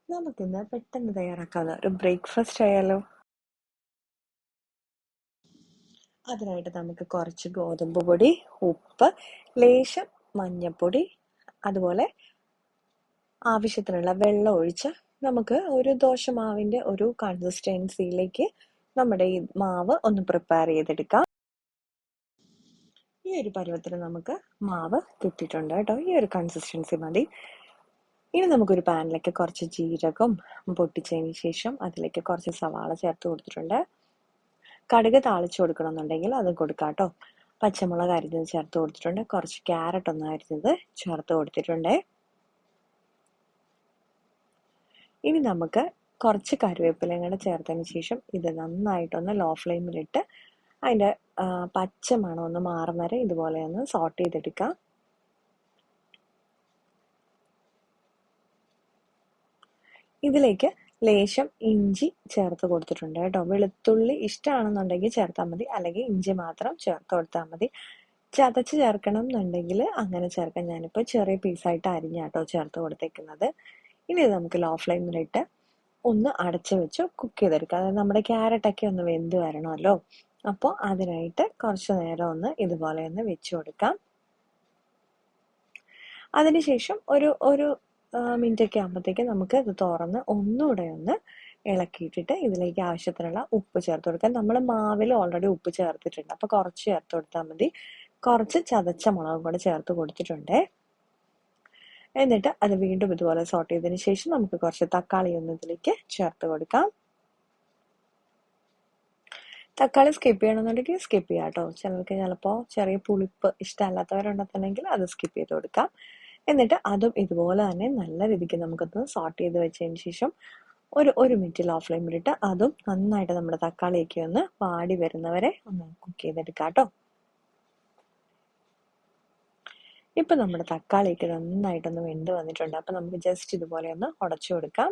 നമുക്കിന്ന് പെട്ടെന്ന് തയ്യാറാക്കാവുന്ന ഒരു ബ്രേക്ക്ഫാസ്റ്റ് ആയാലോ? അതിനായിട്ട് നമുക്ക് കുറച്ച് ഗോതമ്പ് പൊടി, ഉപ്പ്, ലേശം മഞ്ഞൾപ്പൊടി, അതുപോലെ ആവശ്യത്തിനുള്ള വെള്ളം ഒഴിച്ച് നമുക്ക് ഒരു ദോശമാവിൻ്റെ ഒരു കൺസിസ്റ്റൻസിയിലേക്ക് നമ്മുടെ ഈ മാവ് ഒന്ന് പ്രിപ്പയർ ചെയ്തെടുക്കാം. ഈ ഒരു പരുവത്തിന് നമുക്ക് മാവ് കിട്ടിയിട്ടുണ്ട് കേട്ടോ. ഈ ഒരു കൺസിസ്റ്റൻസി മതി. ഇനി നമുക്കൊരു പാനിലേക്ക് കുറച്ച് ജീരകം പൊട്ടിച്ചതിന് ശേഷം അതിലേക്ക് കുറച്ച് സവാള ചേർത്ത് കൊടുത്തിട്ടുണ്ട്. കടുക് താളിച്ചു കൊടുക്കണമെന്നുണ്ടെങ്കിൽ അത് കൊടുക്കാം കേട്ടോ. പച്ചമുളക് അരിഞ്ഞത് ചേർത്ത് കൊടുത്തിട്ടുണ്ട്. കുറച്ച് ക്യാരറ്റ് ഒന്ന് അരിഞ്ഞത് ചേർത്ത് കൊടുത്തിട്ടുണ്ട്. ഇനി നമുക്ക് കുറച്ച് കറിവേപ്പിലയും കൂടെ ചേർത്തതിന് ശേഷം ഇത് നന്നായിട്ടൊന്ന് ലോ ഫ്ലെയിമിലിട്ട് അതിൻ്റെ പച്ച മണം ഒന്ന് മാറും വരെ ഇതുപോലെ ഒന്ന് സോട്ട് ചെയ്തെടുക്കാം. ഇതിലേക്ക് ലേശം ഇഞ്ചി ചേർത്ത് കൊടുത്തിട്ടുണ്ട് കേട്ടോ. വെളുത്തുള്ളി ഇഷ്ടമാണെന്നുണ്ടെങ്കിൽ ചേർത്താൽ മതി, അല്ലെങ്കിൽ ഇഞ്ചി മാത്രം ചേർത്ത് കൊടുത്താൽ മതി. ചതച്ച് ചേർക്കണം എന്നുണ്ടെങ്കിൽ അങ്ങനെ ചേർക്കാം. ഞാനിപ്പോൾ ചെറിയ പീസായിട്ട് അരിഞ്ഞാട്ടോ ചേർത്ത് കൊടുത്തേക്കുന്നത്. ഇനി ഇത് നമുക്ക് ലോ ഫ്ലെയിമിലിട്ട് ഒന്ന് അടച്ചു വെച്ച് കുക്ക് ചെയ്തെടുക്കാം. അതായത് നമ്മുടെ ക്യാരറ്റൊക്കെ ഒന്ന് വെന്ത് വരണമല്ലോ. അപ്പോൾ അതിനായിട്ട് കുറച്ച് നേരം ഒന്ന് ഇതുപോലെ ഒന്ന് വെച്ച് കൊടുക്കാം. അതിനുശേഷം ഒരു ഒരു മിനിറ്റൊക്കെ ആകുമ്പോഴത്തേക്ക് നമുക്ക് ഇത് തുറന്ന് ഒന്നുകൂടെ ഒന്ന് ഇളക്കിയിട്ടിട്ട് ഇതിലേക്ക് ആവശ്യത്തിനുള്ള ഉപ്പ് ചേർത്ത് കൊടുക്കാം. നമ്മൾ മാവിൽ ഓൾറെഡി ഉപ്പ് ചേർത്തിട്ടുണ്ട്, അപ്പോൾ കുറച്ച് ചേർത്ത് കൊടുത്താൽ മതി. കുറച്ച് ചതച്ച മുളകും കൂടെ ചേർത്ത് കൊടുത്തിട്ടുണ്ട്. എന്നിട്ട് അത് വീണ്ടും ഇതുപോലെ സോട്ട് ചെയ്തതിന് ശേഷം നമുക്ക് കുറച്ച് തക്കാളി ഒന്ന് ഇതിലേക്ക് ചേർത്ത് കൊടുക്കാം. തക്കാളി സ്കിപ്പ് ചെയ്യണമെന്നുണ്ടെങ്കിൽ സ്കിപ്പ് ചെയ്യാം കേട്ടോ. ചിലർക്ക് ചിലപ്പോൾ ചെറിയ പുളിപ്പ് ഇഷ്ടമല്ലാത്തവരുണ്ടെന്നുണ്ടെങ്കിൽ അത് സ്കിപ്പ് ചെയ്ത് കൊടുക്കാം. എന്നിട്ട് അതും ഇതുപോലെ തന്നെ നല്ല രീതിക്ക് നമുക്കൊന്ന് സോട്ട് ചെയ്ത് വെച്ചതിന് ശേഷം ഒരു മിനിറ്റ് ലോ ഫ്ലെയിമിലിട്ട് അതും നന്നായിട്ട് നമ്മുടെ തക്കാളിയൊക്കെ ഒന്ന് വാടി വരുന്നവരെ ഒന്ന് കുക്ക് ചെയ്തെടുക്കാം കേട്ടോ. ഇപ്പൊ നമ്മുടെ തക്കാളിയൊക്കെ നന്നായിട്ടൊന്ന് വെന്ത് വന്നിട്ടുണ്ട്. അപ്പൊ നമുക്ക് ജസ്റ്റ് ഇതുപോലെ ഒന്ന് ഉടച്ചു കൊടുക്കാം.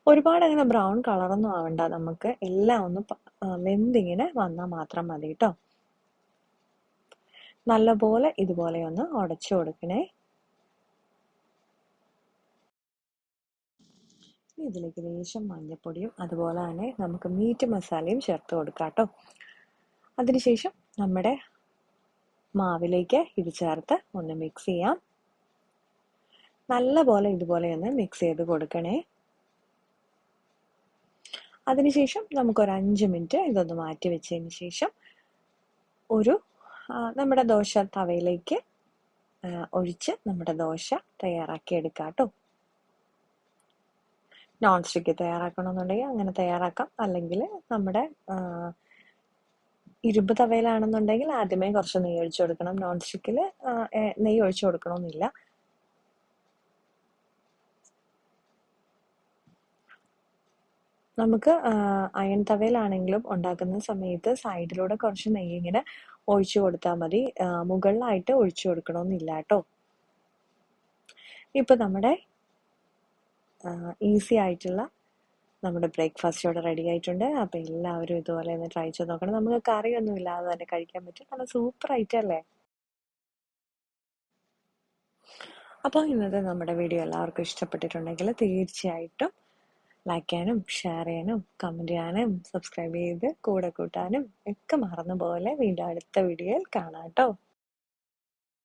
ഒരുപാട് അങ്ങനെ ബ്രൗൺ കളറൊന്നും ആവണ്ട, നമുക്ക് എല്ലാം ഒന്ന് വെന്തിങ്ങനെ വന്നാൽ മാത്രം മതി കേട്ടോ. നല്ലപോലെ ഇതുപോലെ ഒന്ന് ഉടച്ചു കൊടുക്കണേ. ഇതിലേക്ക് ലേശം മഞ്ഞൾപ്പൊടിയും അതുപോലെ തന്നെ നമുക്ക് മീറ്റ് മസാലയും ചേർത്ത് കൊടുക്കാം കേട്ടോ. അതിനുശേഷം നമ്മുടെ മാവിലേക്ക് ഇത് ചേർത്ത് ഒന്ന് മിക്സ് ചെയ്യാം. നല്ലപോലെ ഇതുപോലെ ഒന്ന് മിക്സ് ചെയ്ത് കൊടുക്കണേ. അതിനുശേഷം നമുക്കൊരു 5 മിനിറ്റ് ഇതൊന്ന് മാറ്റി വെച്ചതിന് ശേഷം നമ്മുടെ ദോശ തവയിലേക്ക് ഒഴിച്ച് നമ്മുടെ ദോശ തയ്യാറാക്കി എടുക്കാം കേട്ടോ. നോൺ സ്റ്റിക്ക് തയ്യാറാക്കണമെന്നുണ്ടെങ്കിൽ അങ്ങനെ തയ്യാറാക്കാം, അല്ലെങ്കിൽ നമ്മുടെ ഇരുമ്പ് തവയിലാണെന്നുണ്ടെങ്കിൽ ആദ്യമേ കുറച്ച് നെയ്യ് ഒഴിച്ചു കൊടുക്കണം. നോൺ സ്റ്റിക്കിൽ നെയ്യ് ഒഴിച്ചു കൊടുക്കണമെന്നില്ല. നമുക്ക് അയൺ തവയിലാണെങ്കിലും ഉണ്ടാക്കുന്ന സമയത്ത് സൈഡിലൂടെ കുറച്ച് നെയ്യ് ഇങ്ങനെ ഒഴിച്ചു കൊടുത്താൽ മതി, മുകളിലായിട്ട് ഒഴിച്ചു കൊടുക്കണമെന്നില്ല കേട്ടോ. ഇപ്പൊ നമ്മുടെ ഈസി ആയിട്ടുള്ള നമ്മുടെ ബ്രേക്ക്ഫാസ്റ്റ് ഇവിടെ റെഡി ആയിട്ടുണ്ട്. അപ്പൊ എല്ലാവരും ഇതുപോലെ ഒന്ന് ട്രൈ ചെയ്ത് നോക്കണം. നമുക്ക് കറിയൊന്നും ഇല്ലാതെ തന്നെ കഴിക്കാൻ പറ്റും. നല്ല സൂപ്പർ ആയിട്ടല്ലേ. അപ്പോൾ ഇന്നത്തെ നമ്മുടെ വീഡിയോ എല്ലാവർക്കും ഇഷ്ടപ്പെട്ടിട്ടുണ്ടെങ്കിൽ തീർച്ചയായിട്ടും ലൈക്ക് ചെയ്യാനും ഷെയർ ചെയ്യാനും കമന്റ് ചെയ്യാനും സബ്സ്ക്രൈബ് ചെയ്ത് കൂടെ കൂട്ടാനും ഒക്കെ മറന്ന പോലെ വീണ്ടും അടുത്ത വീഡിയോയിൽ കാണാം കേട്ടോ.